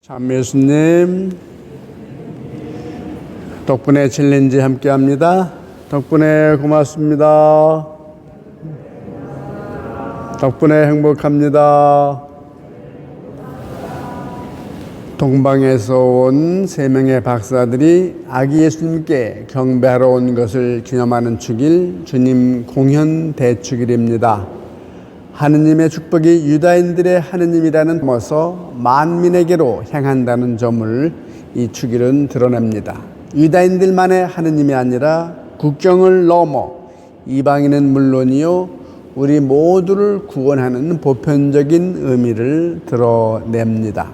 참 예수님 덕분에 챌린지 함께합니다. 덕분에 고맙습니다. 덕분에 행복합니다. 동방에서 온 3명의 박사들이 아기 예수님께 경배하러 온 것을 기념하는 축일 주님 공현 대축일입니다. 하느님의 축복이 유다인들의 하느님이라는 넘어서 만민에게로 향한다는 점을 이 축일은 드러냅니다. 유다인들만의 하느님이 아니라 국경을 넘어 이방인은 물론이요 우리 모두를 구원하는 보편적인 의미를 드러냅니다.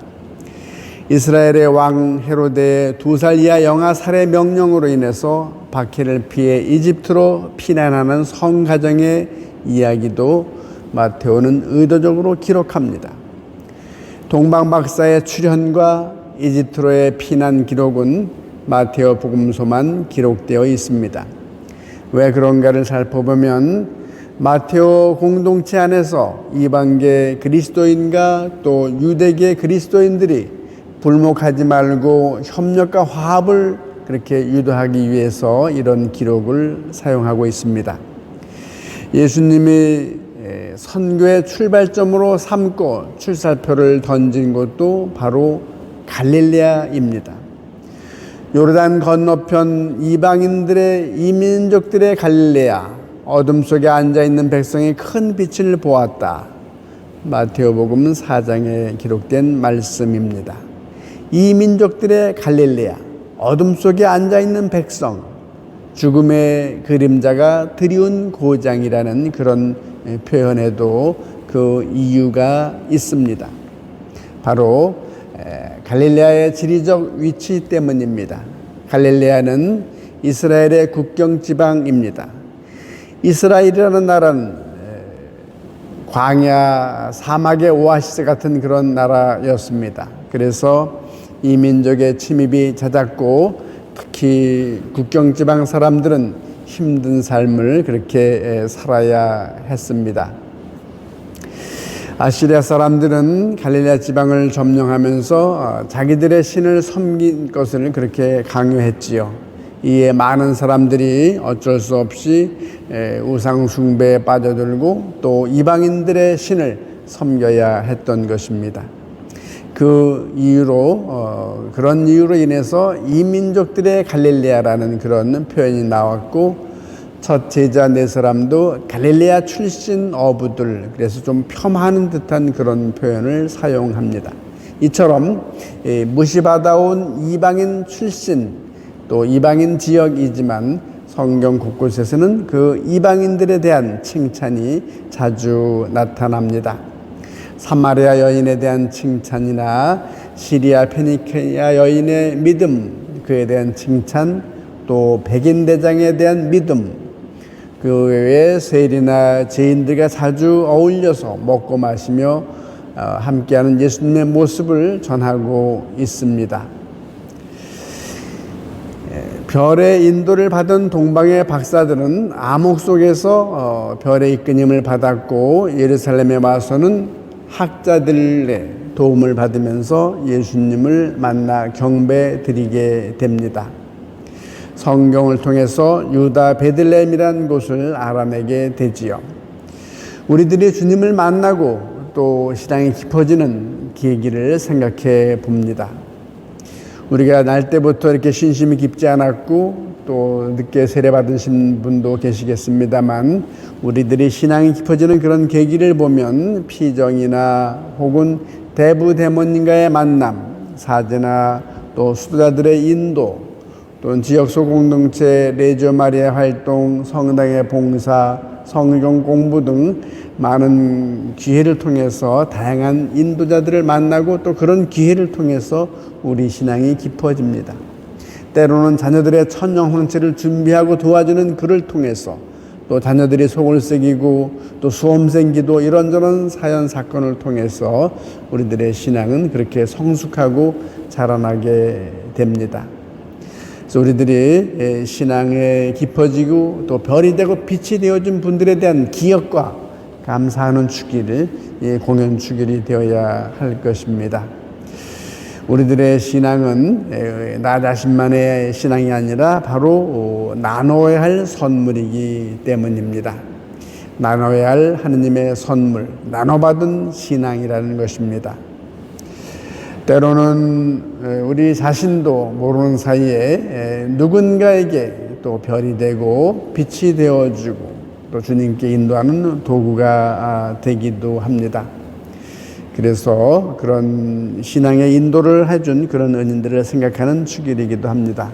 이스라엘의 왕 헤로데의 2살 이하 영아 살해 명령으로 인해서 박해를 피해 이집트로 피난하는 성가정의 이야기도 마테오는 의도적으로 기록합니다. 동방박사의 출현과 이집트로의 피난 기록은 마테오 복음서만 기록되어 있습니다. 왜 그런가를 살펴보면 마테오 공동체 안에서 이방계 그리스도인과 또 유대계 그리스도인들이 불목하지 말고 협력과 화합을 그렇게 유도하기 위해서 이런 기록을 사용하고 있습니다. 예수님이 선교의 출발점으로 삼고 출사표를 던진 곳도 바로 갈릴레아입니다. 요르단 건너편 이방인들의 이민족들의 갈릴레아, 어둠 속에 앉아있는 백성이 큰 빛을 보았다. 마테오복음 4장에 기록된 말씀입니다. 이민족들의 갈릴레아, 어둠 속에 앉아있는 백성, 죽음의 그림자가 드리운 고장이라는 그런 표현에도 그 이유가 있습니다. 바로 갈릴레아의 지리적 위치 때문입니다. 갈릴레아는 이스라엘의 국경 지방입니다. 이스라엘이라는 나라는 광야 사막의 오아시스 같은 그런 나라였습니다. 그래서 이민족의 침입이 잦았고 특히 국경 지방 사람들은 힘든 삶을 그렇게 살아야 했습니다. 아시리아 사람들은 갈릴레아 지방을 점령하면서 자기들의 신을 섬긴 것을 그렇게 강요했지요. 이에 많은 사람들이 어쩔 수 없이 우상 숭배에 빠져들고 또 이방인들의 신을 섬겨야 했던 것입니다. 그 이유로 그런 이유로 인해서 이민족들의 갈릴레아라는 그런 표현이 나왔고 첫 제자 4사람도 갈릴레아 출신 어부들, 그래서 좀 폄하하는 듯한 그런 표현을 사용합니다. 이처럼 무시받아온 이방인 출신 또 이방인 지역이지만 성경 곳곳에서는 그 이방인들에 대한 칭찬이 자주 나타납니다. 사마리아 여인에 대한 칭찬이나 시리아 페니키아 여인의 믿음, 그에 대한 칭찬, 또 백인 대장에 대한 믿음, 그 외에 세리나 죄인들과 자주 어울려서 먹고 마시며 함께하는 예수님의 모습을 전하고 있습니다. 별의 인도를 받은 동방의 박사들은 암흑 속에서 별의 이끌림을 받았고 예루살렘에 와서는 학자들의 도움을 받으면서 예수님을 만나 경배 드리게 됩니다. 성경을 통해서 유다 베들레헴이라는 곳을 알아내게 되지요. 우리들이 주님을 만나고 또 신앙이 깊어지는 계기를 생각해 봅니다. 우리가 날 때부터 이렇게 신심이 깊지 않았고 또 늦게 세례받으신 분도 계시겠습니다만 우리들이 신앙이 깊어지는 그런 계기를 보면 피정이나 혹은 대부대모님과의 만남, 사제나 또 수도자들의 인도, 또 지역소 공동체 레지오 마리아 활동, 성당의 봉사, 성경 공부 등 많은 기회를 통해서 다양한 인도자들을 만나고 또 그런 기회를 통해서 우리 신앙이 깊어집니다. 때로는 자녀들의 천년황체를 준비하고 도와주는 글을 통해서 또 자녀들이 속을 새기고 또 수험생 기도 이런저런 사연 사건을 통해서 우리들의 신앙은 그렇게 성숙하고 자라나게 됩니다. 그래서 우리들이 신앙에 깊어지고 또 별이 되고 빛이 되어준 분들에 대한 기억과 감사하는 축일을 공연 축일이 되어야 할 것입니다. 우리들의 신앙은 나 자신만의 신앙이 아니라 바로 나눠야 할 선물이기 때문입니다. 나눠야 할 하느님의 선물, 나눠받은 신앙이라는 것입니다. 때로는 우리 자신도 모르는 사이에 누군가에게 또 별이 되고 빛이 되어주고 또 주님께 인도하는 도구가 되기도 합니다. 그래서 그런 신앙의 인도를 해준 그런 은인들을 생각하는 축일이기도 합니다.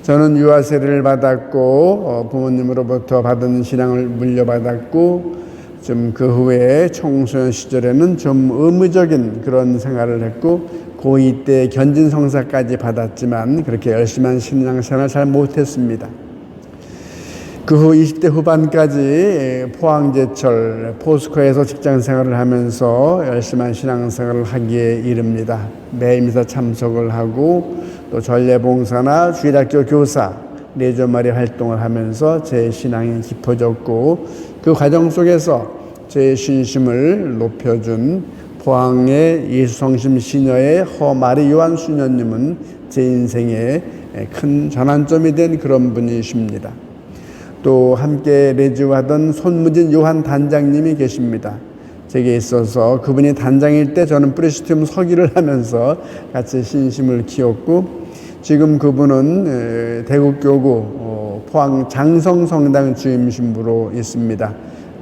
저는 유아 세례를 받았고 부모님으로부터 받은 신앙을 물려받았고 좀 그 후에 청소년 시절에는 좀 의무적인 그런 생활을 했고 고2 때 견진 성사까지 받았지만 그렇게 열심한 신앙생활을 잘 못했습니다. 그 후 20대 후반까지 포항제철 포스코에서 직장생활을 하면서 열심한 신앙생활을 하기에 이릅니다. 매일 미사 참석을 하고 또 전례봉사나 주일학교 교사, 내조마리 활동을 하면서 제 신앙이 깊어졌고 그 과정 속에서 제 신심을 높여준 포항의 예수성심 시녀의 허마리 요한 수녀님은 제 인생에 큰 전환점이 된 그런 분이십니다. 또 함께 레지하던 손무진 요한 단장님이 계십니다. 제게 있어서 그분이 단장일 때 저는 프레시티움 서기를 하면서 같이 신심을 키웠고 지금 그분은 대구교구 포항 장성성당 주임 신부로 있습니다.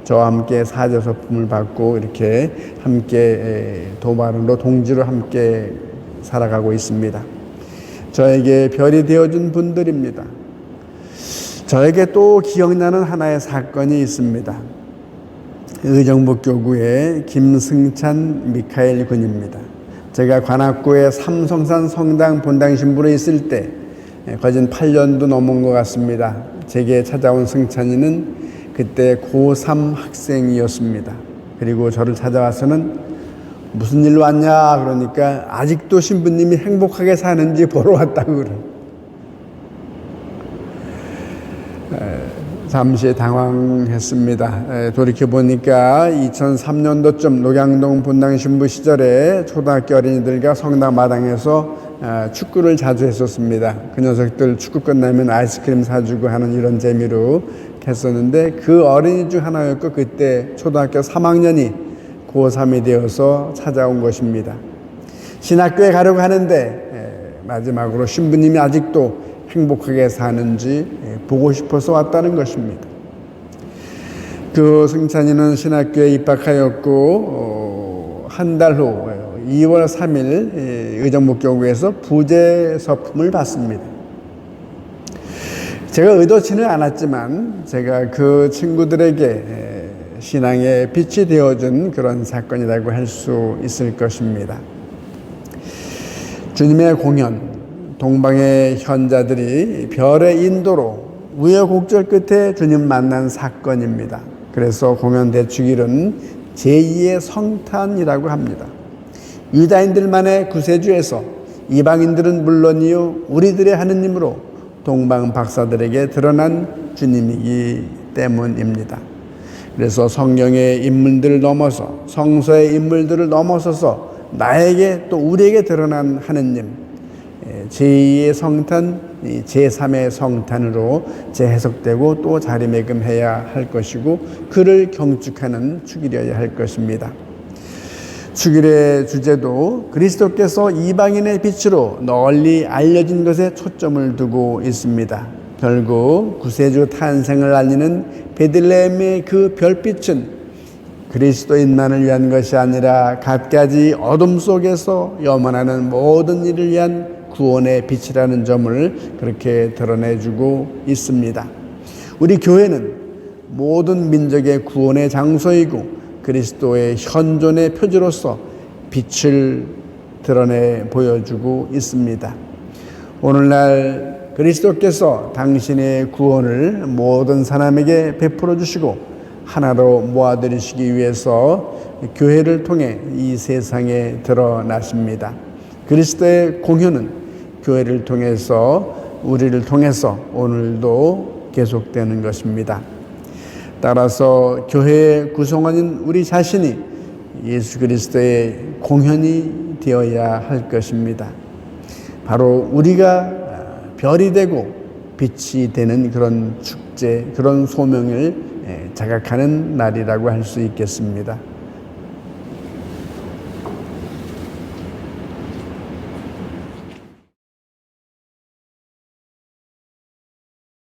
저와 함께 사제서품을 받고 이렇게 함께 도마름으로 동지로 함께 살아가고 있습니다. 저에게 별이 되어준 분들입니다. 저에게 또 기억나는 하나의 사건이 있습니다. 의정부교구의 김승찬 미카엘 군입니다. 제가 관악구의 삼성산 성당 본당 신부로 있을 때 거진 8년도 넘은 것 같습니다. 제게 찾아온 승찬이는 그때 고3 학생이었습니다. 그리고 저를 찾아와서는 무슨 일로 왔냐 그러니까 아직도 신부님이 행복하게 사는지 보러 왔다고 그래요. 잠시 당황했습니다. 돌이켜보니까 2003년도쯤 녹양동 본당 신부 시절에 초등학교 어린이들과 성당 마당에서 축구를 자주 했었습니다. 그 녀석들 축구 끝나면 아이스크림 사주고 하는 이런 재미로 했었는데 그 어린이 중 하나였고 그때 초등학교 3학년이 고3이 되어서 찾아온 것입니다. 신학교에 가려고 하는데 마지막으로 신부님이 아직도 행복하게 사는지 보고 싶어서 왔다는 것입니다. 그 승찬이는 신학교에 입학하였고 한 달 후 2월 3일 의정부교구에서 부재 서품을 받습니다. 제가 의도치는 않았지만 제가 그 친구들에게 신앙의 빛이 되어준 그런 사건이라고 할 수 있을 것입니다. 주님의 공연, 동방의 현자들이 별의 인도로 우여곡절 끝에 주님 만난 사건입니다. 그래서 공연 대축일은 제2의 성탄이라고 합니다. 유다인들만의 구세주에서 이방인들은 물론이요 우리들의 하느님으로 동방 박사들에게 드러난 주님이기 때문입니다. 그래서 성경의 인물들을 넘어서 성서의 인물들을 넘어서서 나에게 또 우리에게 드러난 하느님 제2의 성탄, 제3의 성탄으로 재해석되고 또 자리매김해야 할 것이고 그를 경축하는 축일이어야 할 것입니다. 축일의 주제도 그리스도께서 이방인의 빛으로 널리 알려진 것에 초점을 두고 있습니다. 결국 구세주 탄생을 알리는 베들레헴의 그 별빛은 그리스도인만을 위한 것이 아니라 갖가지 어둠 속에서 염원하는 모든 이를 위한 구원의 빛이라는 점을 그렇게 드러내주고 있습니다. 우리 교회는 모든 민족의 구원의 장소이고 그리스도의 현존의 표지로서 빛을 드러내 보여주고 있습니다. 오늘날 그리스도께서 당신의 구원을 모든 사람에게 베풀어 주시고 하나로 모아들이시기 위해서 교회를 통해 이 세상에 드러나십니다. 그리스도의 공효는 교회를 통해서 우리를 통해서 오늘도 계속되는 것입니다. 따라서 교회의 구성원인 우리 자신이 예수 그리스도의 공현이 되어야 할 것입니다. 바로 우리가 별이 되고 빛이 되는 그런 축제, 그런 소명을 자각하는 날이라고 할 수 있겠습니다.